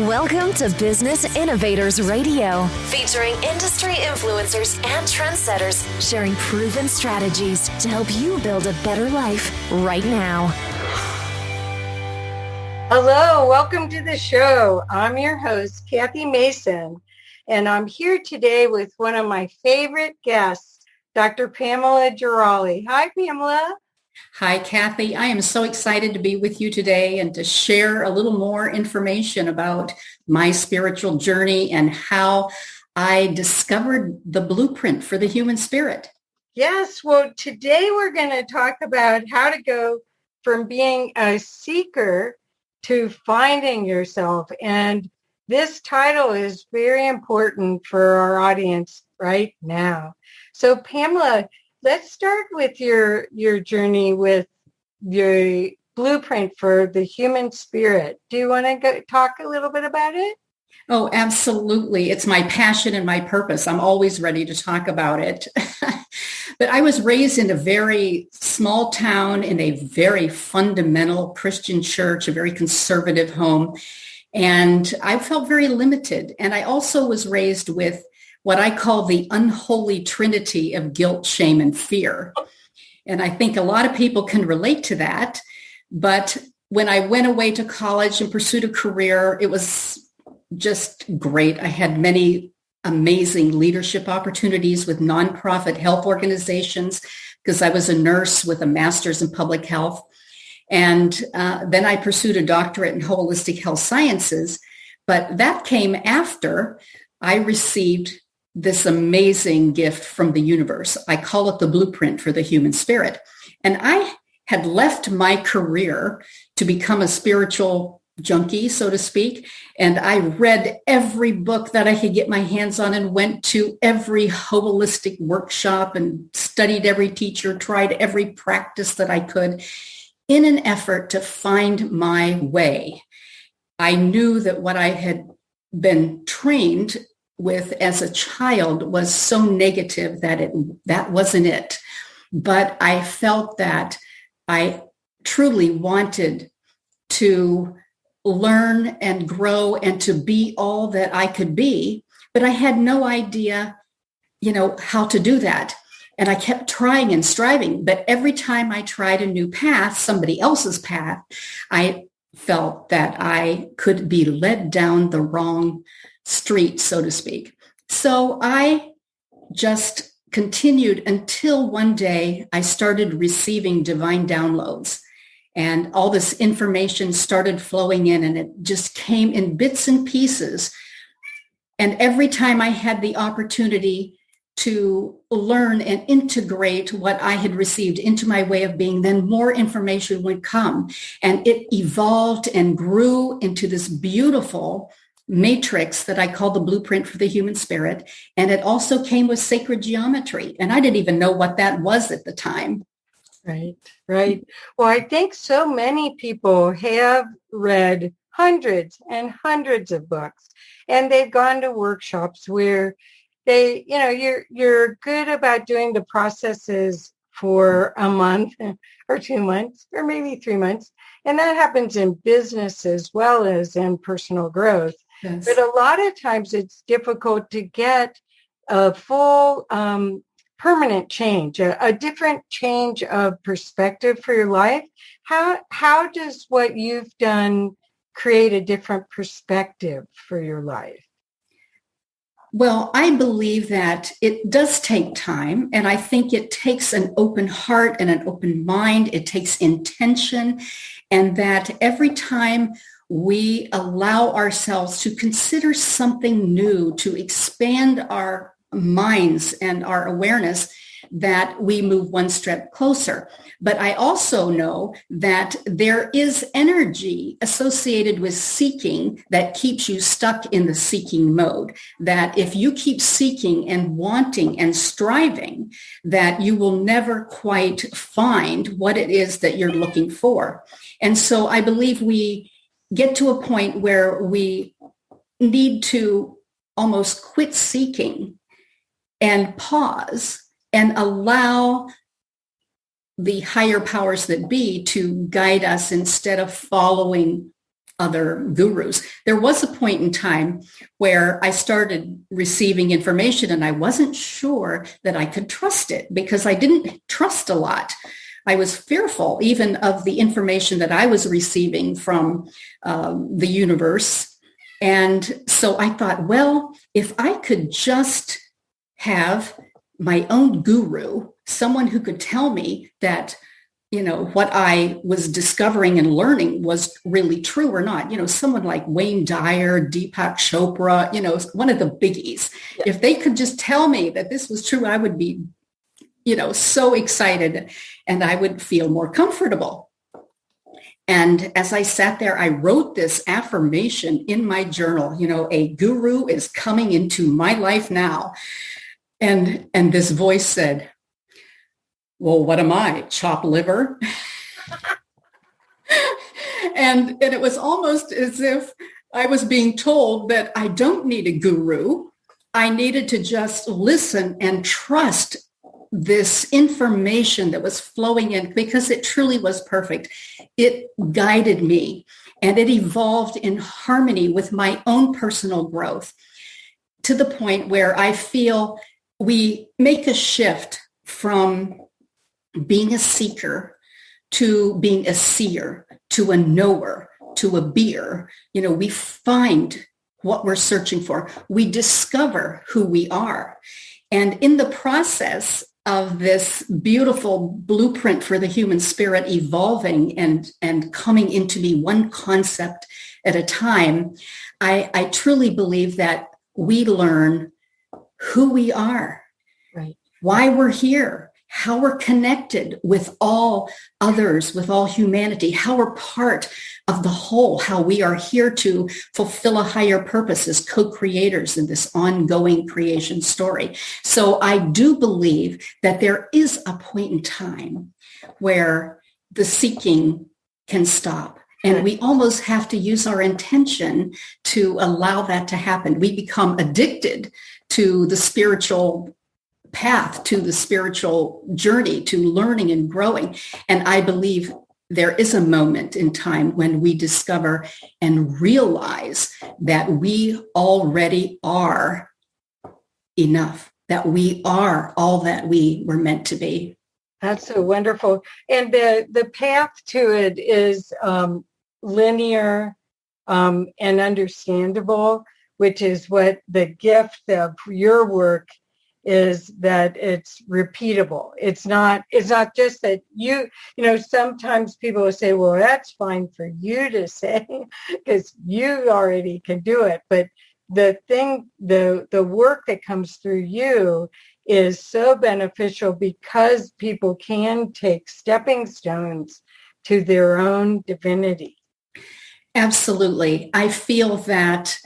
Welcome to Business Innovators Radio, featuring industry influencers and trendsetters sharing proven strategies to help you build a better life right now. Hello, welcome to the show. I'm your host, Kathy Mason, and I'm here today with one of my favorite guests, Dr. Pamela Gerali. Hi, Pamela. Hi, Kathy. I am so excited to be with you today and to share a little more information about my spiritual journey and how I discovered the blueprint for the human spirit. Yes, well, today we're going to talk about how to go from being a seeker to finding yourself. And this title is very important for our audience right now. So, Pamela, let's start with your journey with your blueprint for the human spirit. Do you want to talk a little bit about it? Oh, absolutely. It's my passion and my purpose. I'm always ready to talk about it. But I was raised in a very small town in a very fundamental Christian church, a very conservative home. And I felt very limited. And I also was raised with what I call the unholy trinity of guilt, shame, and fear. And I think a lot of people can relate to that. But when I went away to college and pursued a career, it was just great. I had many amazing leadership opportunities with nonprofit health organizations because I was a nurse with a master's in public health. And then I pursued a doctorate in holistic health sciences. But that came after I received this amazing gift from the universe. I call it the blueprint for the human spirit. And I had left my career to become a spiritual junkie, so to speak. And I read every book that I could get my hands on and went to every holistic workshop and studied every teacher, tried every practice that I could in an effort to find my way. I knew that what I had been trained with as a child was so negative that wasn't it. But I felt that I truly wanted to learn and grow and to be all that I could be, but I had no idea, how to do that. And I kept trying and striving, but every time I tried a new path, somebody else's path, I felt that I could be led down the wrong street, so to speak. So I just continued until one day I started receiving divine downloads. And all this information started flowing in, and it just came in bits and pieces. And every time I had the opportunity to learn and integrate what I had received into my way of being, then more information would come. And it evolved and grew into this beautiful matrix that I call the blueprint for the human spirit. And it also came with sacred geometry. And I didn't even know what that was at the time. Right. Well, I think so many people have read hundreds and hundreds of books, and they've gone to workshops where they, you're good about doing the processes for a month or 2 months or maybe 3 months. And that happens in business as well as in personal growth. Yes. But a lot of times it's difficult to get a full permanent change, a different change of perspective for your life. How does what you've done create a different perspective for your life? Well, I believe that it does take time, and I think it takes an open heart and an open mind. It takes intention, and that every time we allow ourselves to consider something new, to expand our minds and our awareness, that we move one step closer. But I also know that there is energy associated with seeking that keeps you stuck in the seeking mode. That if you keep seeking and wanting and striving, that you will never quite find what it is that you're looking for. And so I believe we get to a point where we need to almost quit seeking and pause and allow the higher powers that be to guide us instead of following other gurus. There was a point in time where I started receiving information and I wasn't sure that I could trust it because I didn't trust a lot. I was fearful even of the information that I was receiving from the universe. And so I thought, well, if I could just have my own guru, someone who could tell me that, what I was discovering and learning was really true or not. Someone like Wayne Dyer, Deepak Chopra, one of the biggies. Yeah. If they could just tell me that this was true, I would be, so excited and I would feel more comfortable. And as I sat there, I wrote this affirmation in my journal, a guru is coming into my life now. And this voice said, well, what am I, chopped liver? and it was almost as if I was being told that I don't need a guru. I needed to just listen and trust this information that was flowing in because it truly was perfect. It guided me and it evolved in harmony with my own personal growth to the point where I feel we make a shift from being a seeker to being a seer, to a knower, to a beer. We find what we're searching for. We discover who we are. And in the process of this beautiful blueprint for the human spirit evolving and coming into me one concept at a time, I truly believe that we learn who we are, right? Why we're here, how we're connected with all others, with all humanity, how we're part of the whole, how we are here to fulfill a higher purpose as co-creators in this ongoing creation story. So I do believe that there is a point in time where the seeking can stop. And we almost have to use our intention to allow that to happen. We become addicted to the spiritual path, to the spiritual journey, to learning and growing. And I believe there is a moment in time when we discover and realize that we already are enough, that we are all that we were meant to be. That's so wonderful. And the path to it is linear and understandable, which is what the gift of your work is, that it's repeatable. It's not just that sometimes people will say, well, that's fine for you to say because you already can do it. But the work that comes through you is so beneficial because people can take stepping stones to their own divinity. Absolutely. I feel that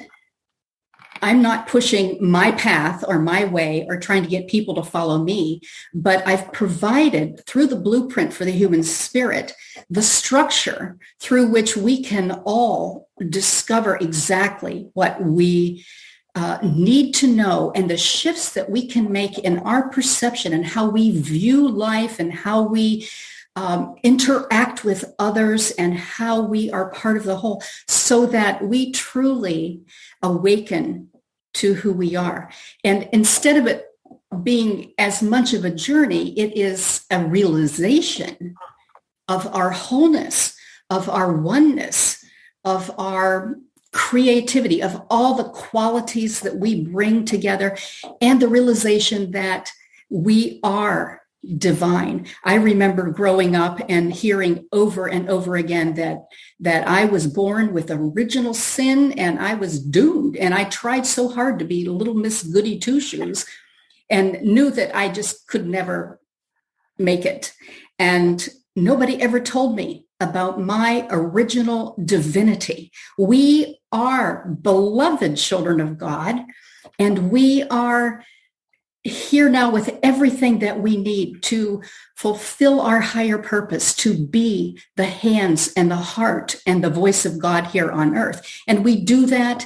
I'm not pushing my path or my way or trying to get people to follow me, but I've provided through the blueprint for the human spirit, the structure through which we can all discover exactly what we need to know and the shifts that we can make in our perception and how we view life and how we interact with others and how we are part of the whole so that we truly awaken to who we are. And instead of it being as much of a journey, it is a realization of our wholeness, of our oneness, of our creativity, of all the qualities that we bring together, and the realization that we are divine. I remember growing up and hearing over and over again that I was born with original sin and I was doomed. And I tried so hard to be little Miss Goody Two-Shoes and knew that I just could never make it. And nobody ever told me about my original divinity. We are beloved children of God, and we are here now with everything that we need to fulfill our higher purpose, to be the hands and the heart and the voice of God here on earth. And we do that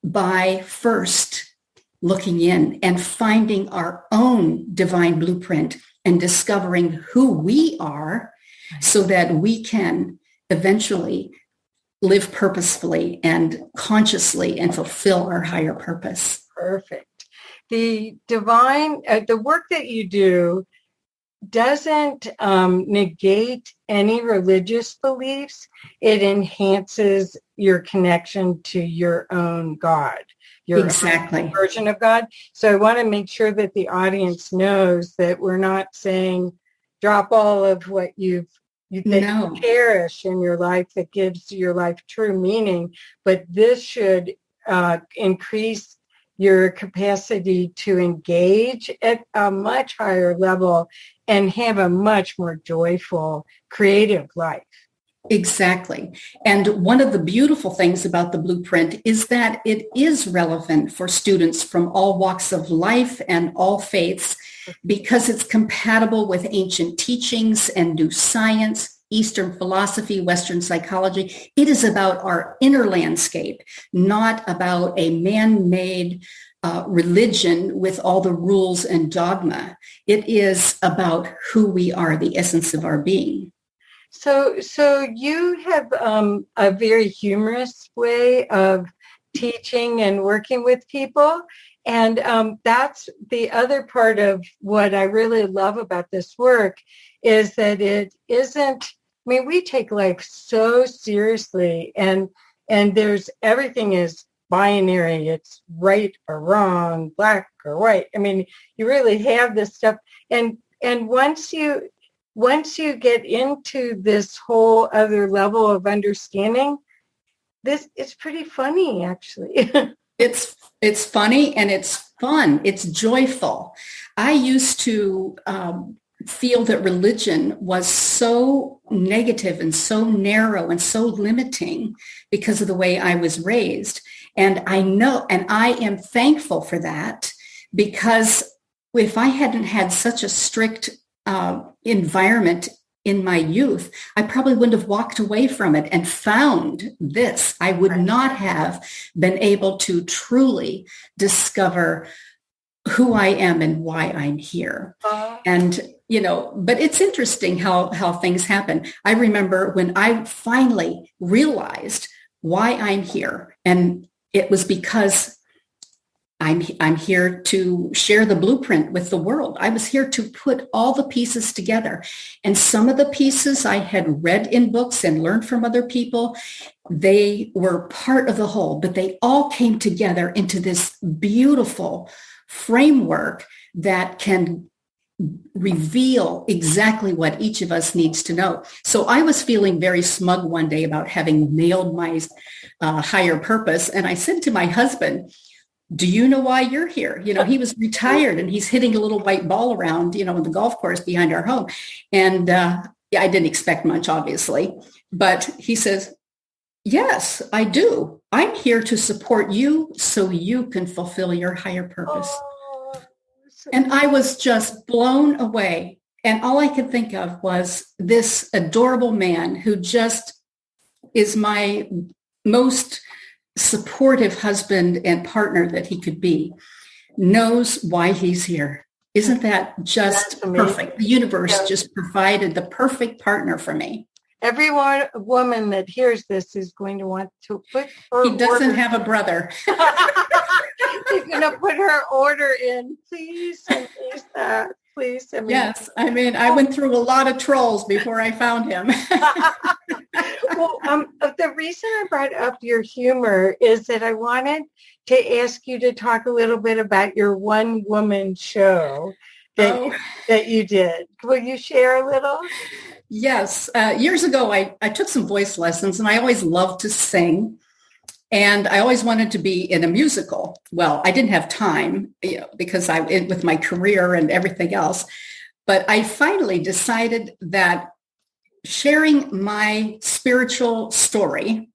by first looking in and finding our own divine blueprint and discovering who we are so that we can eventually live purposefully and consciously and fulfill our higher purpose. Perfect. The divine, the work that you do doesn't negate any religious beliefs. It enhances your connection to your own God, your own version of God. So I want to make sure that the audience knows that we're not saying drop all of what you cherish in your life that gives your life true meaning, but this should increase your capacity to engage at a much higher level and have a much more joyful, creative life. Exactly. And one of the beautiful things about the blueprint is that it is relevant for students from all walks of life and all faiths because it's compatible with ancient teachings and new science, Eastern philosophy, Western psychology. It is about our inner landscape, not about a man-made religion with all the rules and dogma. It is about who we are, the essence of our being. So you have a very humorous way of teaching and working with people. And that's the other part of what I really love about this work is that it isn't, I mean, we take life so seriously and there's everything is binary. It's right or wrong, black or white. I mean, you really have this stuff. And once you get into this whole other level of understanding, it's pretty funny, actually. It's funny and it's fun. It's joyful. I used to feel that religion was so negative and so narrow and so limiting because of the way I was raised. And I know, and I am thankful for that, because if I hadn't had such a strict environment in my youth, I probably wouldn't have walked away from it and found this. I would not have been able to truly discover who I am and why I'm here. And, but it's interesting how things happen. I remember when I finally realized why I'm here, and it was because I'm here to share the blueprint with the world. I was here to put all the pieces together. And some of the pieces I had read in books and learned from other people, they were part of the whole, but they all came together into this beautiful framework that can reveal exactly what each of us needs to know. So I was feeling very smug one day about having nailed my higher purpose. And I said to my husband, do you know why you're here? He was retired and he's hitting a little white ball around, in the golf course behind our home. And I didn't expect much, obviously. But he says, yes, I do. I'm here to support you so you can fulfill your higher purpose. And I was just blown away. And all I could think of was this adorable man who just is my most supportive husband and partner that he could be, knows why he's here. Isn't that just perfect? The universe just provided the perfect partner for me. Every woman that hears this is going to want to put her He doesn't have a brother. She's going to put her order in. Please send me that. Please send me Yes. I mean, I went through a lot of trolls before I found him. Well, the reason I brought up your humor is that I wanted to ask you to talk a little bit about your one-woman show that you did. Will you share a little? Yes. Years ago, I took some voice lessons, and I always loved to sing. And I always wanted to be in a musical. Well, I didn't have time, because with my career and everything else. But I finally decided that sharing my spiritual story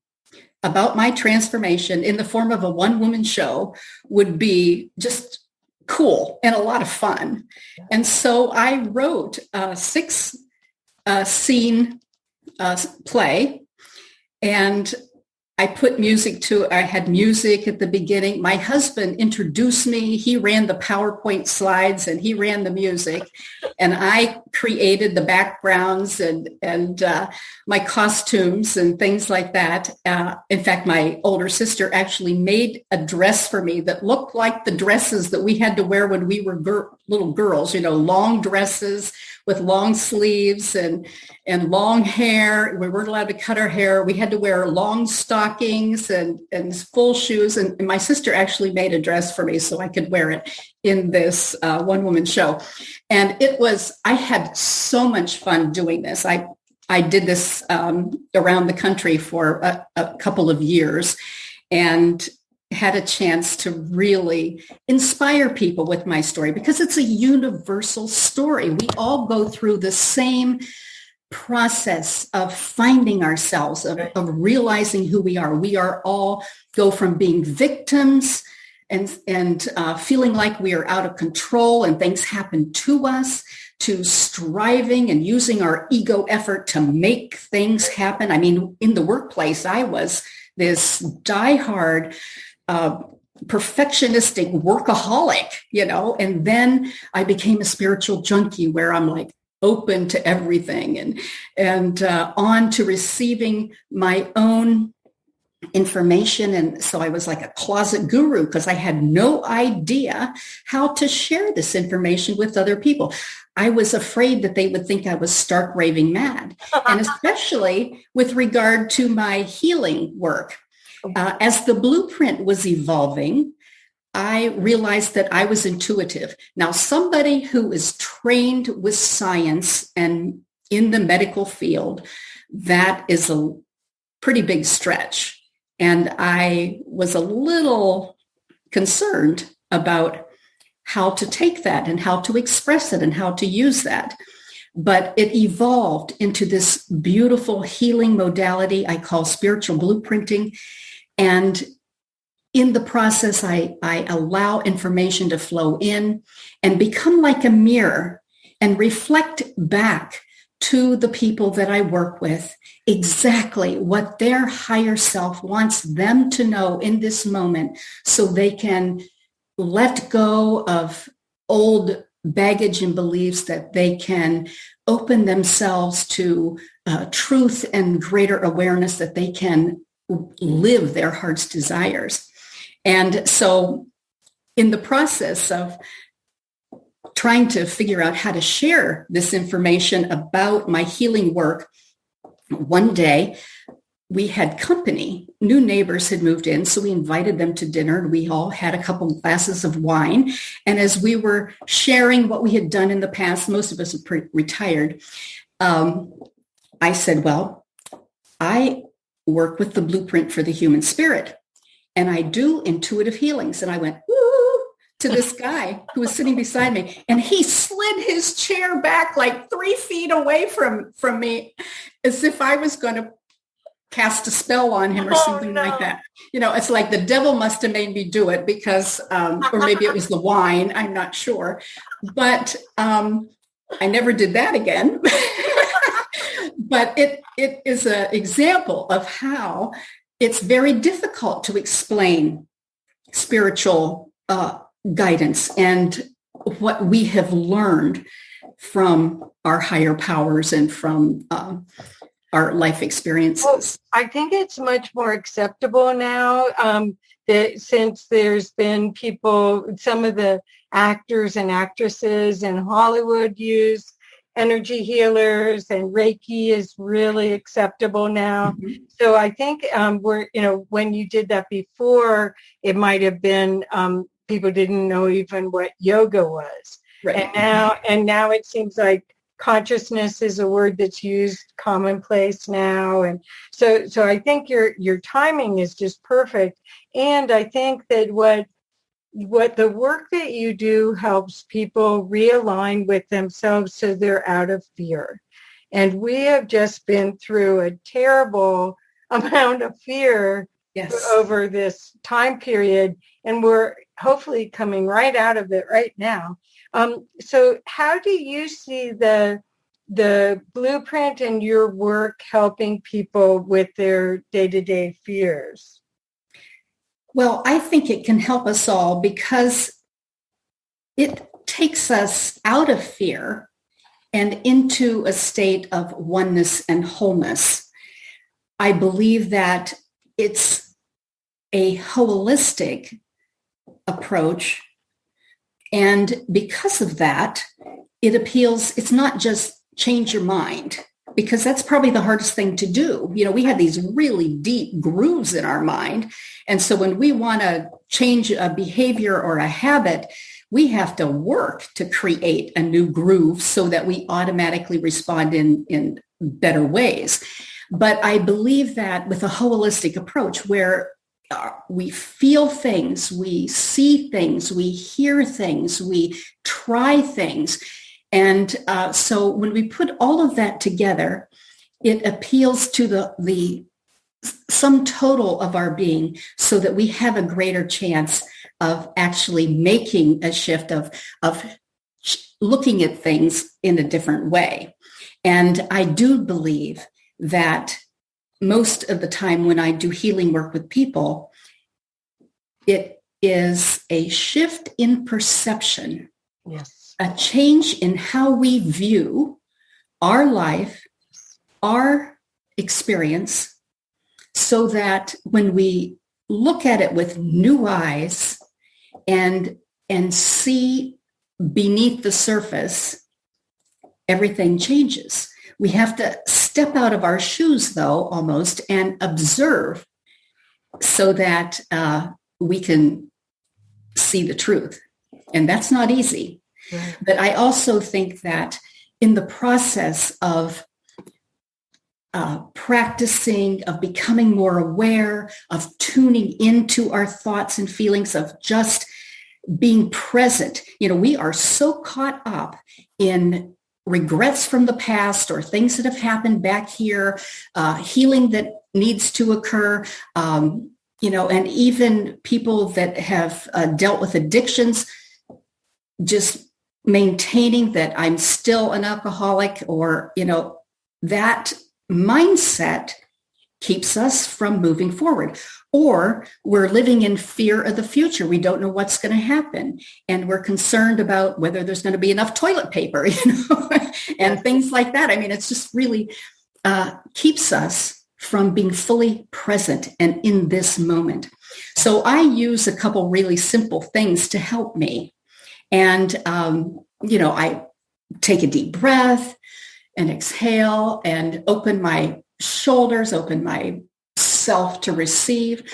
about my transformation in the form of a one-woman show would be just cool and a lot of fun. And so I wrote a 6-scene play, and I put music to it. I had music at the beginning. My husband introduced me. He ran the PowerPoint slides and he ran the music. and I created the backgrounds and my costumes and things like that. In fact, my older sister actually made a dress for me that looked like the dresses that we had to wear when we were little girls, long dresses with long sleeves and long hair. We weren't allowed to cut our hair. We had to wear long stockings and full shoes. And my sister actually made a dress for me so I could wear it in this one-woman show. And I had so much fun doing this. I did this around the country for a couple of years and had a chance to really inspire people with my story because it's a universal story. We all go through the same process of finding ourselves, of realizing who we are. We are all go from being victims and feeling like we are out of control and things happen to us, to striving and using our ego effort to make things happen. I mean, in the workplace, I was this diehard perfectionistic workaholic, and then I became a spiritual junkie where I'm like open to everything and on to receiving my own information. And so I was like a closet guru because I had no idea how to share this information with other people. I was afraid that they would think I was stark raving mad, and especially with regard to my healing work. As the blueprint was evolving, I realized that I was intuitive. Now, somebody who is trained with science and in the medical field, that is a pretty big stretch. And I was a little concerned about how to take that and how to express it and how to use that. But it evolved into this beautiful healing modality I call spiritual blueprinting. And in the process, I allow information to flow in and become like a mirror and reflect back to the people that I work with exactly what their higher self wants them to know in this moment so they can let go of old baggage and beliefs, that they can open themselves to truth and greater awareness, that they can live their heart's desires. And so in the process of trying to figure out how to share this information about my healing work, one day we had company. New neighbors had moved in, so we invited them to dinner, and we all had a couple glasses of wine. And as we were sharing what we had done in the past, most of us are retired, I said, well, I work with the blueprint for the human spirit, and I do intuitive healings. And I went, woo, to this guy who was sitting beside me, and he slid his chair back like 3 feet away from me as if I was going to cast a spell on him or something like that. It's like the devil must have made me do it because, or maybe it was the wine, I'm not sure. But I never did that again. But it is an example of how it's very difficult to explain spiritual guidance and what we have learned from our higher powers and from our life experiences. Well, I think it's much more acceptable now that since there's been people, some of the actors and actresses in Hollywood use energy healers, and Reiki is really acceptable now. Mm-hmm. So I think when you did that before, it might have been people didn't know even what yoga was. Right. And now it seems like consciousness is a word that's used commonplace now. And so I think your timing is just perfect. And I think that what the work that you do helps people realign with themselves so they're out of fear. And we have just been through a terrible amount of fear over this time period, and we're hopefully coming right out of it right now. So how do you see the blueprint and your work helping people with their day-to-day fears? Well, I think it can help us all because it takes us out of fear and into a state of oneness and wholeness. I believe that it's a holistic approach. And because of that, it appeals, it's not just change your mind, because that's probably the hardest thing to do. You know, we have these really deep grooves in our mind. And so when we want to change a behavior or a habit, we have to work to create a new groove so that we automatically respond in better ways. But I believe that with a holistic approach where we feel things, we see things, we hear things, we try things. And so when we put all of that together, it appeals to the sum total of our being so that we have a greater chance of actually making a shift of looking at things in a different way. And I do believe that most of the time when I do healing work with people, it is a shift in perception. Yes. A change in how we view our life, our experience, so that when we look at it with new eyes and see beneath the surface, everything changes. We have to step out of our shoes, though, almost, and observe so that we can see the truth. And that's not easy. Right. But I also think that in the process of practicing, of becoming more aware, of tuning into our thoughts and feelings, of just being present, you know, we are so caught up in regrets from the past or things that have happened back here, healing that needs to occur, you know, and even people that have dealt with addictions, just maintaining that I'm still an alcoholic, or, you know, that mindset keeps us from moving forward. Or we're living in fear of the future. We don't know what's going to happen. And we're concerned about whether there's going to be enough toilet paper, you know, and things like that. I mean, it's just really keeps us from being fully present and in this moment. So I use a couple really simple things to help me. And, you know, I take a deep breath and exhale and open my shoulders, open myself to receive.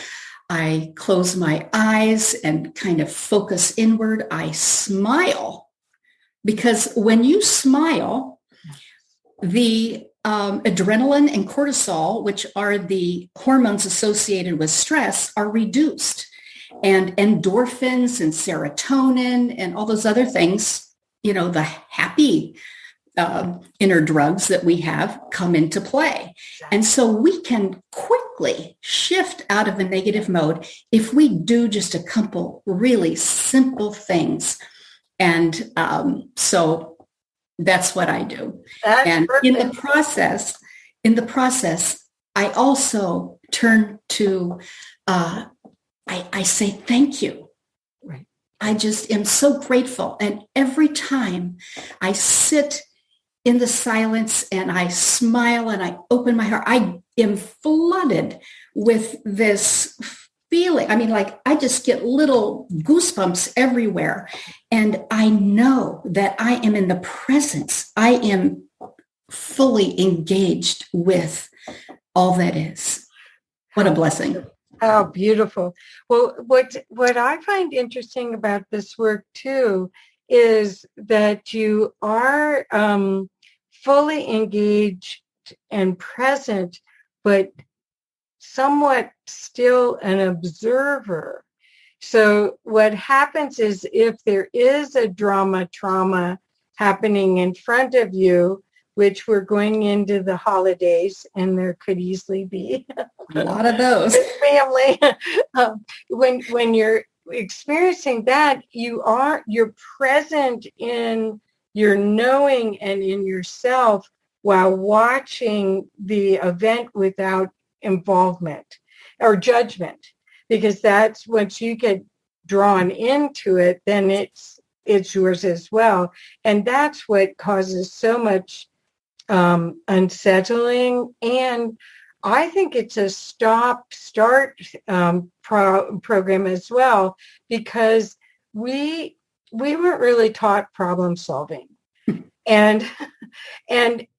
I close my eyes and kind of focus inward. I smile, because when you smile, the adrenaline and cortisol, which are the hormones associated with stress, are reduced. And endorphins and serotonin and all those other things, you know, the happy inner drugs that we have come into play. And so we can quickly shift out of a negative mode if we do just a couple really simple things. And so that's what I do. And in the process, I also turn to, I say, thank you. Right. I just am so grateful. And every time I sit in the silence and I smile and I open my heart, I am flooded with this feeling. I mean, like, I just get little goosebumps everywhere. And I know that I am in the presence. I am fully engaged with all that is. What a blessing. How beautiful. Well, what I find interesting about this work too is that you are fully engaged and present, but somewhat still an observer. So what happens is, if there is a trauma happening in front of you, which we're going into the holidays, and there could easily be a lot of those family. When you're experiencing that, you're present in your knowing and in yourself while watching the event without involvement or judgment, because that's once you get drawn into it, then it's it's yours as well. And that's what causes so much unsettling. And I think it's a stop-start program as well, because we weren't really taught problem solving. And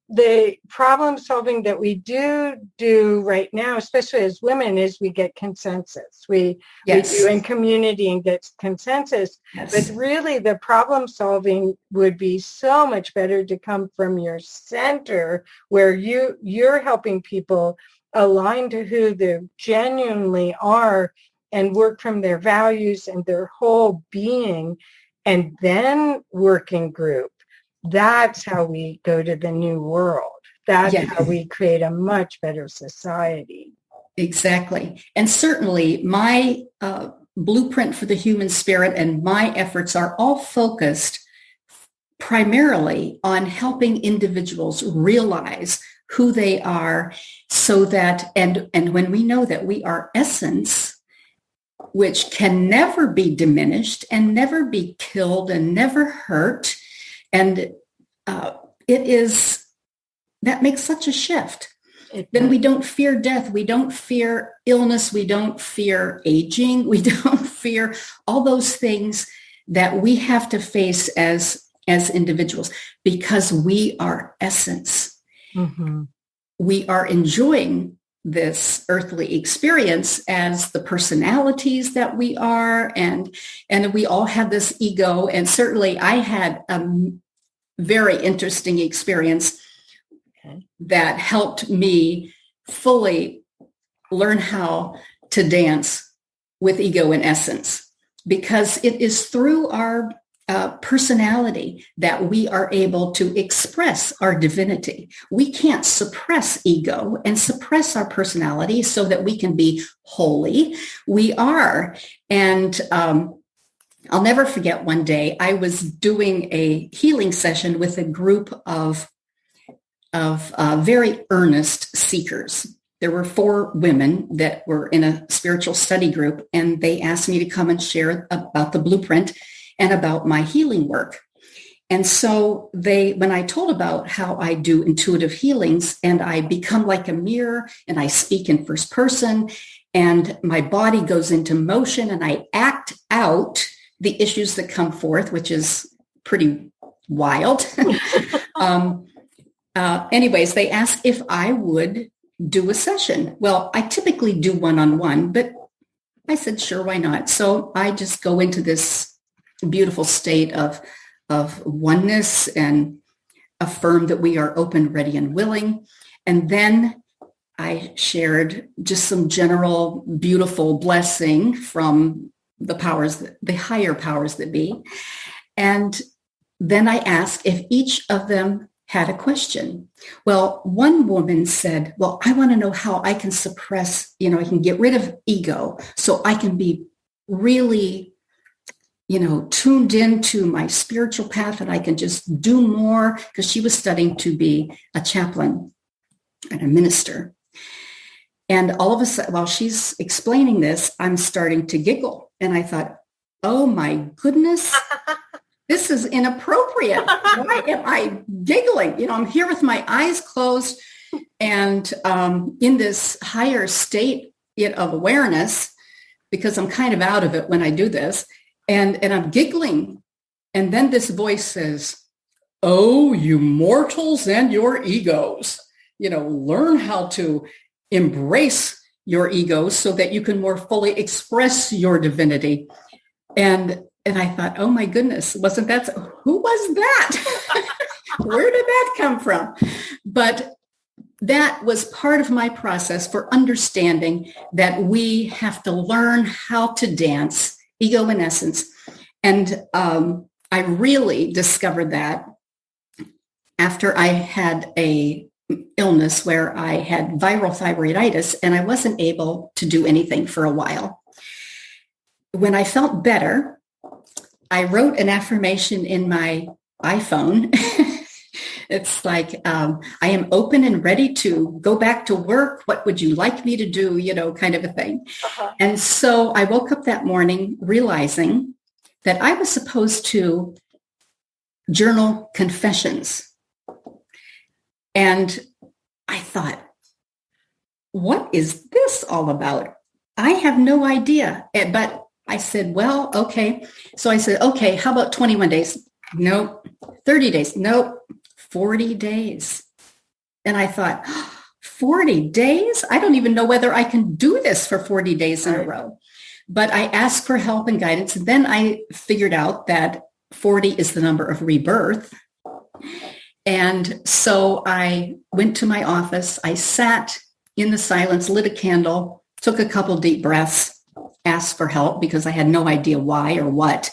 the problem solving that we do right now, especially as women, is we get consensus. We do in community and get consensus. Yes. But really the problem solving would be so much better to come from your center, where you're helping people align to who they genuinely are and work from their values and their whole being, and then work in group. That's how we go to the new world. That's how we create a much better society. Exactly. And certainly my blueprint for the human spirit and my efforts are all focused primarily on helping individuals realize who they are, so that, and when we know that we are essence, which can never be diminished and never be killed and never hurt. And that makes such a shift. Then we don't fear death. We don't fear illness. We don't fear aging. We don't fear all those things that we have to face as individuals, because we are essence. Mm-hmm. We are enjoying this earthly experience as the personalities that we are, and we all have this ego. And certainly I had a very interesting experience that helped me fully learn how to dance with ego in essence, because it is through our personality that we are able to express our divinity. We can't suppress ego and suppress our personality so that we can be holy. We are. And I'll never forget one day I was doing a healing session with a group of very earnest seekers. There were 4 women that were in a spiritual study group, and they asked me to come and share about the blueprint and about my healing work. And so when I told about how I do intuitive healings and I become like a mirror and I speak in first person and my body goes into motion and I act out the issues that come forth, which is pretty wild. Anyways, they asked if I would do a session. Well, I typically do one-on-one, but I said, sure, why not? So I just go into this beautiful state of oneness and affirm that we are open, ready, and willing. And then I shared just some general, beautiful blessing from the higher powers that be. And then I asked if each of them had a question. Well, one woman said, well, I want to know how I can suppress, I can get rid of ego so I can be really, tuned into my spiritual path, and I can just do more, because she was studying to be a chaplain and a minister. And all of a sudden, while she's explaining this, I'm starting to giggle. And I thought, oh my goodness, this is inappropriate. Why am I giggling? I'm here with my eyes closed and in this higher state of awareness, because I'm kind of out of it when I do this. And I'm giggling. And then this voice says, oh, you mortals and your egos, learn how to embrace your egos so that you can more fully express your divinity. And I thought, oh my goodness, who was that? Where did that come from? But that was part of my process for understanding that we have to learn how to dance ego in essence. And I really discovered that after I had a illness where I had viral thyroiditis and I wasn't able to do anything for a while. When I felt better, I wrote an affirmation in my iPhone. It's like, I am open and ready to go back to work. What would you like me to do? Kind of a thing. Uh-huh. And so I woke up that morning realizing that I was supposed to journal confessions. And I thought, what is this all about? I have no idea. But I said, well, okay. So I said, okay, how about 21 days? Nope. 30 days? Nope. 40 days. And I thought, 40 days? I don't even know whether I can do this for 40 days in a row. But I asked for help and guidance. And then I figured out that 40 is the number of rebirth. And so I went to my office. I sat in the silence, lit a candle, took a couple deep breaths, asked for help because I had no idea why or what.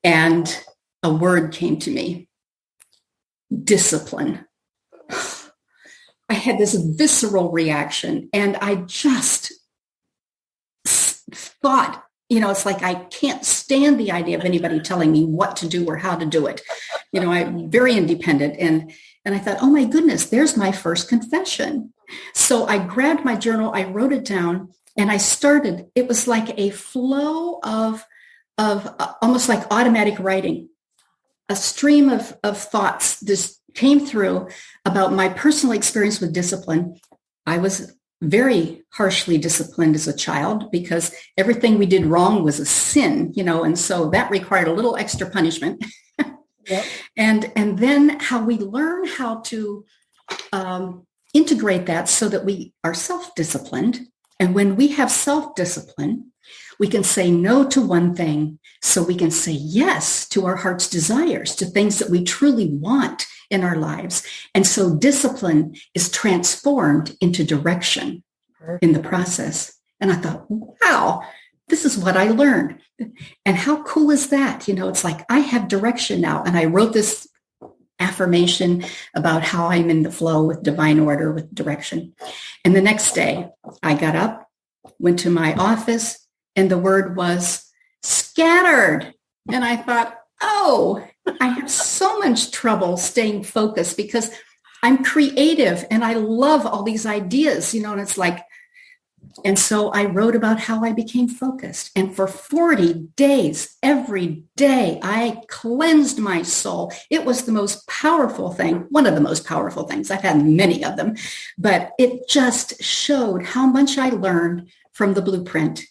And a word came to me: discipline. I had this visceral reaction, and I just thought, it's like I can't stand the idea of anybody telling me what to do or how to do it. I'm very independent. And I thought, oh my goodness, there's my first confession. So I grabbed my journal, I wrote it down, and I started. It was like a flow of almost like automatic writing. A stream of thoughts just came through about my personal experience with discipline. I was very harshly disciplined as a child because everything we did wrong was a sin, and so that required a little extra punishment. Yep. And then how we learn how to integrate that so that we are self-disciplined. And when we have self-discipline, we can say no to one thing so we can say yes to our heart's desires, to things that we truly want in our lives. And so discipline is transformed into direction in the process. And I thought, wow, this is what I learned. And how cool is that? It's like I have direction now. And I wrote this affirmation about how I'm in the flow with divine order, with direction. And the next day I got up, went to my office, and the word was scattered. And I thought, oh, I have so much trouble staying focused because I'm creative and I love all these ideas, and it's like, and so I wrote about how I became focused. And for 40 days, every day, I cleansed my soul. It was the most powerful thing, one of the most powerful things. I've had many of them, but it just showed how much I learned from the blueprint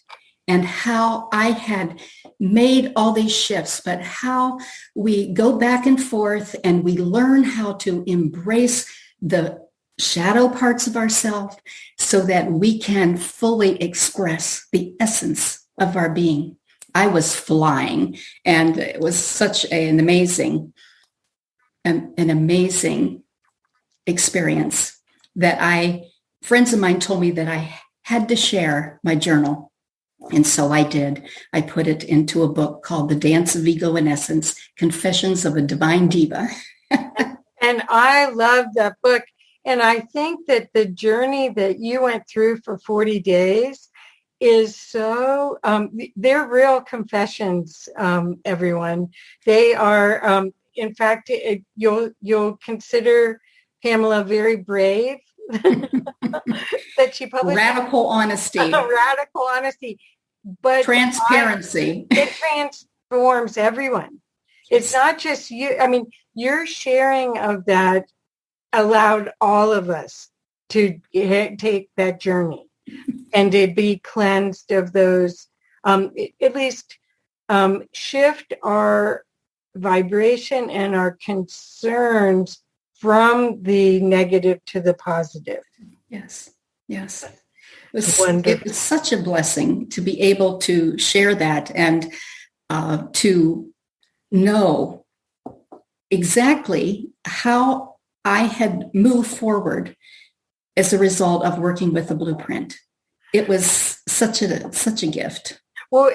and how I had made all these shifts, but how we go back and forth and we learn how to embrace the shadow parts of ourselves so that we can fully express the essence of our being. I was flying, and it was such an amazing experience that friends of mine told me that I had to share my journal. And so I did. I put it into a book called The Dance of Ego and Essence, Confessions of a Divine Diva. And I love that book. And I think that the journey that you went through for 40 days is so, they're real confessions, everyone. They are, in fact, you'll consider Pamela very brave that she published. Radical honesty. Radical honesty. But transparency. It transforms everyone. It's not just you. I mean, your sharing of that allowed all of us to take that journey and to be cleansed of those, at least shift our vibration and our concerns from the negative to the positive. Yes. It was such a blessing to be able to share that and to know exactly how I had moved forward as a result of working with the blueprint. It was such a gift. Well,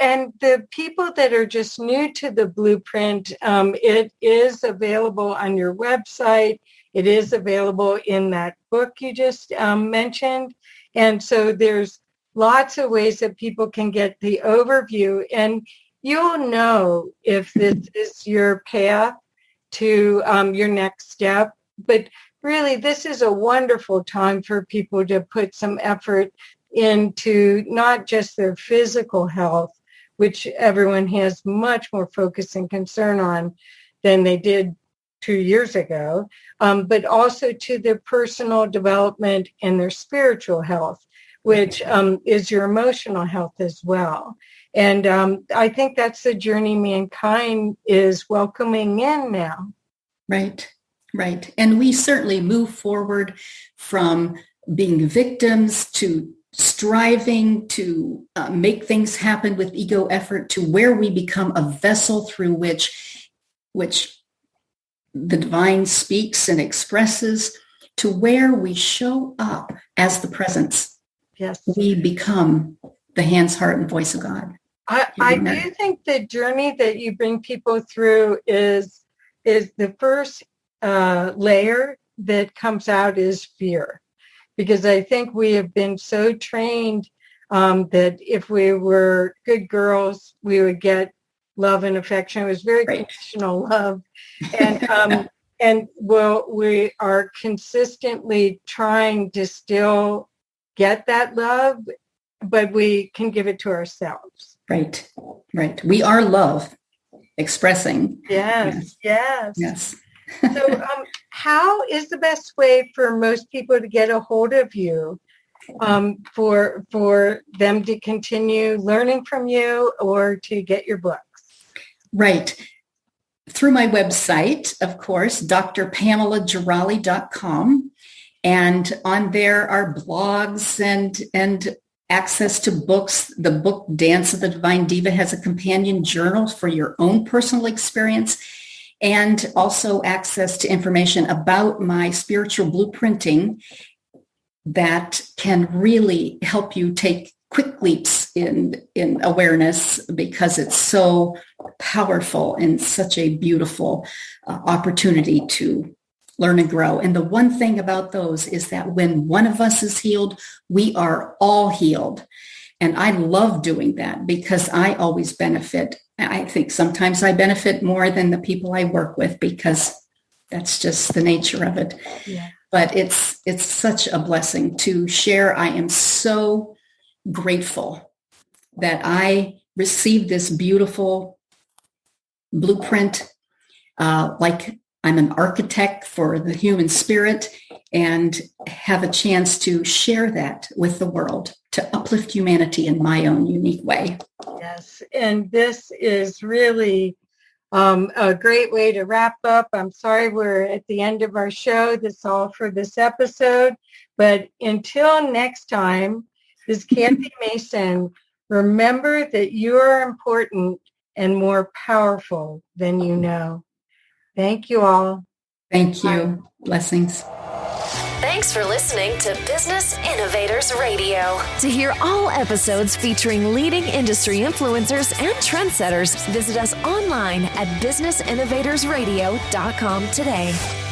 and the people that are just new to the blueprint, it is available on your website. It is available in that book you just mentioned. And so there's lots of ways that people can get the overview. And you'll know if this is your path to your next step. But really, this is a wonderful time for people to put some effort into not just their physical health, which everyone has much more focus and concern on than they did 2 years ago, but also to their personal development and their spiritual health, which is your emotional health as well. And I think that's the journey mankind is welcoming in now. Right, right. And we certainly move forward from being victims to striving to make things happen with ego effort to where we become a vessel through which the divine speaks and expresses, to where we show up as the presence. Yes. We become the hands, heart, and voice of God. I do think the journey that you bring people through is the first layer that comes out is fear. Because I think we have been so trained that if we were good girls, we would get love and affection. It was very conditional love. And we are consistently trying to still get that love, but we can give it to ourselves. Right, right. We are love expressing. Yes. So how is the best way for most people to get a hold of you, for them to continue learning from you or to get your books? Right. Through my website, of course, drpamelagerali.com. And on there are blogs and access to books. The book Dance of the Divine Diva has a companion journal for your own personal experience, and also access to information about my spiritual blueprinting that can really help you take quick leaps in awareness, because it's so powerful and such a beautiful opportunity to learn and grow. And the one thing about those is that when one of us is healed, we are all healed. And I love doing that because I always benefit. I think sometimes I benefit more than the people I work with, because that's just the nature of it. Yeah. But it's such a blessing to share. I am so grateful that I received this beautiful blueprint, like I'm an architect for the human spirit, and have a chance to share that with the world to uplift humanity in my own unique way. Yes, and this is really a great way to wrap up. I'm sorry we're at the end of our show. That's all for this episode. But until next time, this is Kathy Mason. Remember that you are important and more powerful than you know. Thank you all. Thank you. Bye. Blessings. Thanks for listening to Business Innovators Radio. To hear all episodes featuring leading industry influencers and trendsetters, visit us online at businessinnovatorsradio.com today.